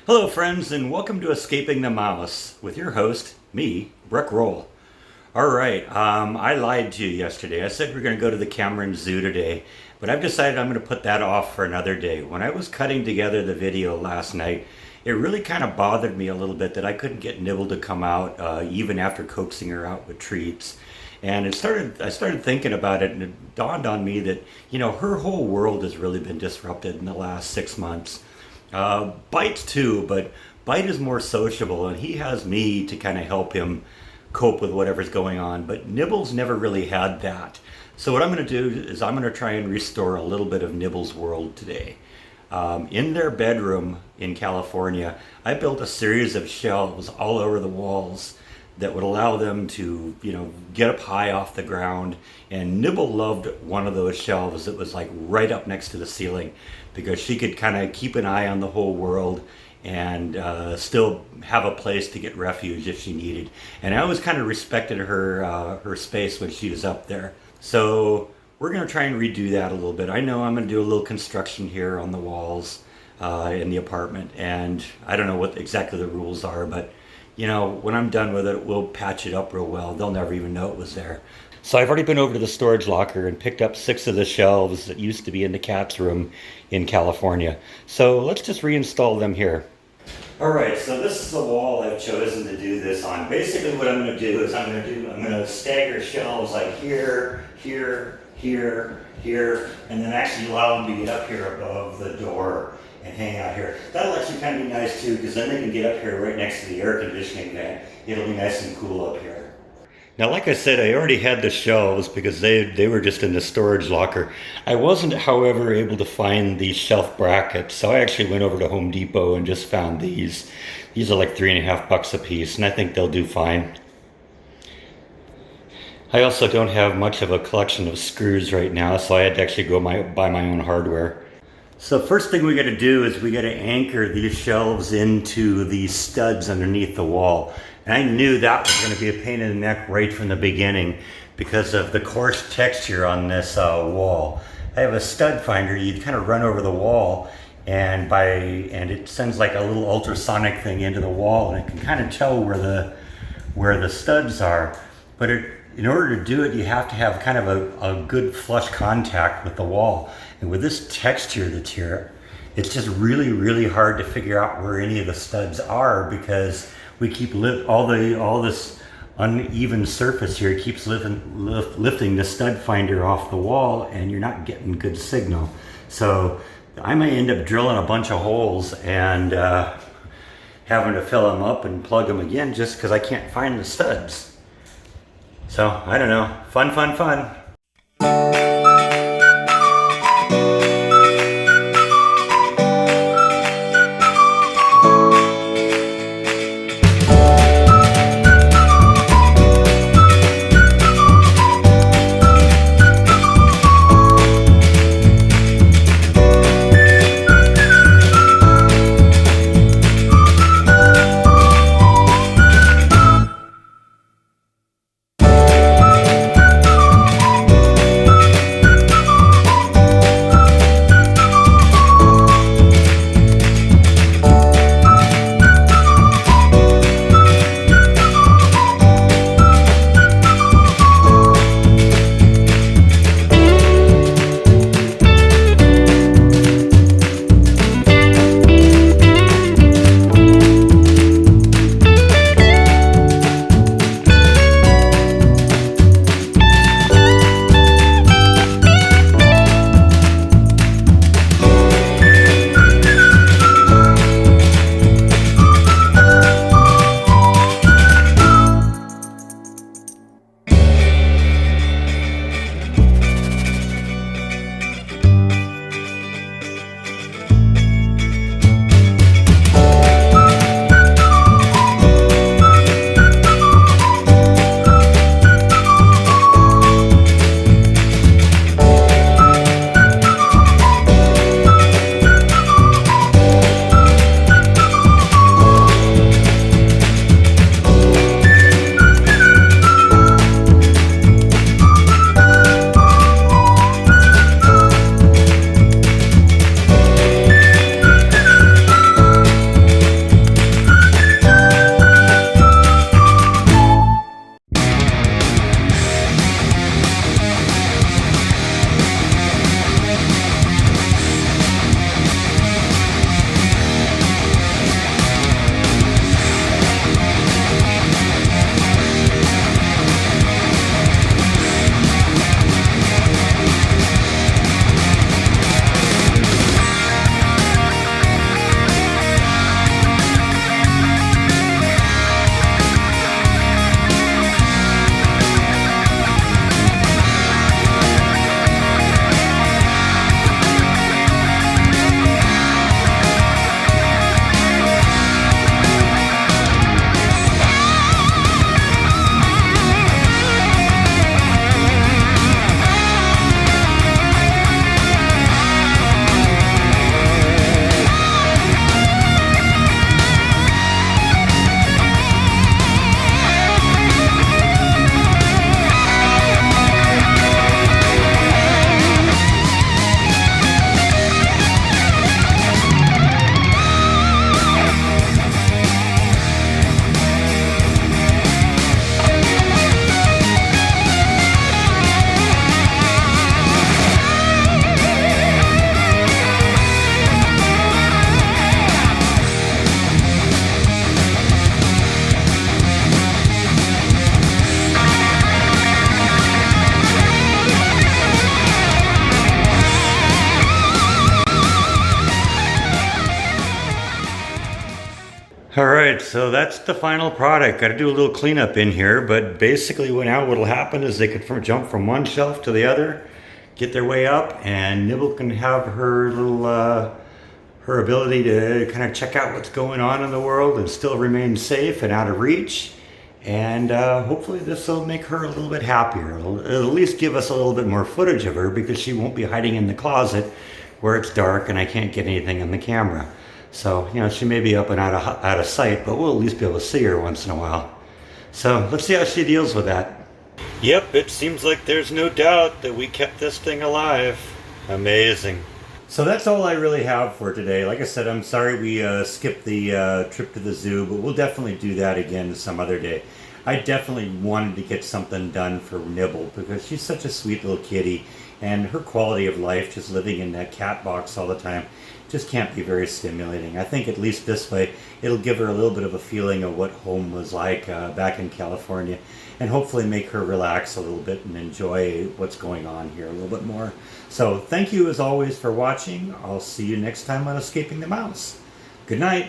Hello friends, and welcome to Escaping the Mouse with your host, me, Rick Roll. Alright, I lied to you yesterday. I said we're going to go to the Cameron Zoo today, but I've decided I'm going to put that off for another day. When I was cutting together the video last night, it really kind of bothered me a little bit that I couldn't get Nibble to come out, even after coaxing her out with treats. And I started thinking about it, and it dawned on me that, her whole world has really been disrupted in the last 6 months. Bite's too, but Bite is more sociable, and he has me to kind of help him cope with whatever's going on. But Nibble's never really had that. So what I'm going to do is I'm going to try and restore a little bit of Nibble's world today. In their bedroom in California, I built a series of shelves all over the walls that would allow them to, get up high off the ground. And Nibble loved one of those shelves that was like right up next to the ceiling, because she could kind of keep an eye on the whole world and still have a place to get refuge if she needed. And I always kind of respected her space when she was up there. So we're going to try and redo that a little bit. I know I'm going to do a little construction here on the walls in the apartment, and I don't know what exactly the rules are, but when I'm done with it, we'll patch it up real well. They'll never even know it was there. So I've already been over to the storage locker and picked up 6 of the shelves that used to be in the cat's room in California. So let's just reinstall them here. All right, so this is the wall I've chosen to do this on. Basically what I'm going to do is I'm going to stagger shelves like here, here, here, here, and then actually allow them to get up here above the door and hang out here. That'll actually kind of be nice too, because then they can get up here right next to the air conditioning vent. It'll be nice and cool up here. Now, like I said, I already had the shelves because they were just in the storage locker. I wasn't, however, able to find these shelf brackets, so I actually went over to Home Depot and just found these. These are like $3.50 a piece, and I think they'll do fine. I also don't have much of a collection of screws right now, so I had to actually go buy my own hardware. So first thing we got to do is we got to anchor these shelves into these studs underneath the wall. And I knew that was going to be a pain in the neck right from the beginning because of the coarse texture on this wall. I have a stud finder. You kind of run over the wall, and it sends like a little ultrasonic thing into the wall, and it can kind of tell where the studs are. But in order to do it, you have to have kind of a good flush contact with the wall. And with this texture that's here, it's just really, really hard to figure out where any of the studs are, because we keep all this uneven surface here keeps lifting the stud finder off the wall, and you're not getting good signal. So I may end up drilling a bunch of holes and having to fill them up and plug them again just because I can't find the studs. So I don't know, fun. All right, so that's the final product. Got to do a little cleanup in here, but basically now what'll happen is they could jump from one shelf to the other, get their way up, and Nibble can have her little her ability to kind of check out what's going on in the world and still remain safe and out of reach. And hopefully this will make her a little bit happier. It'll at least give us a little bit more footage of her because she won't be hiding in the closet where it's dark and I can't get anything on the camera. So, you know, she may be up and out of sight, but we'll at least be able to see her once in a while. So let's see how she deals with that. Yep, it seems like there's no doubt that we kept this thing alive. Amazing. So that's all I really have for today. Like I said, I'm sorry we skipped the trip to the zoo, but we'll definitely do that again some other day. I definitely wanted to get something done for Nibble because she's such a sweet little kitty, and her quality of life just living in that cat box all the time just can't be very stimulating. I think at least this way it'll give her a little bit of a feeling of what home was like back in California, and hopefully make her relax a little bit and enjoy what's going on here a little bit more. So thank you as always for watching. I'll see you next time on Escaping the Mouse. Good night.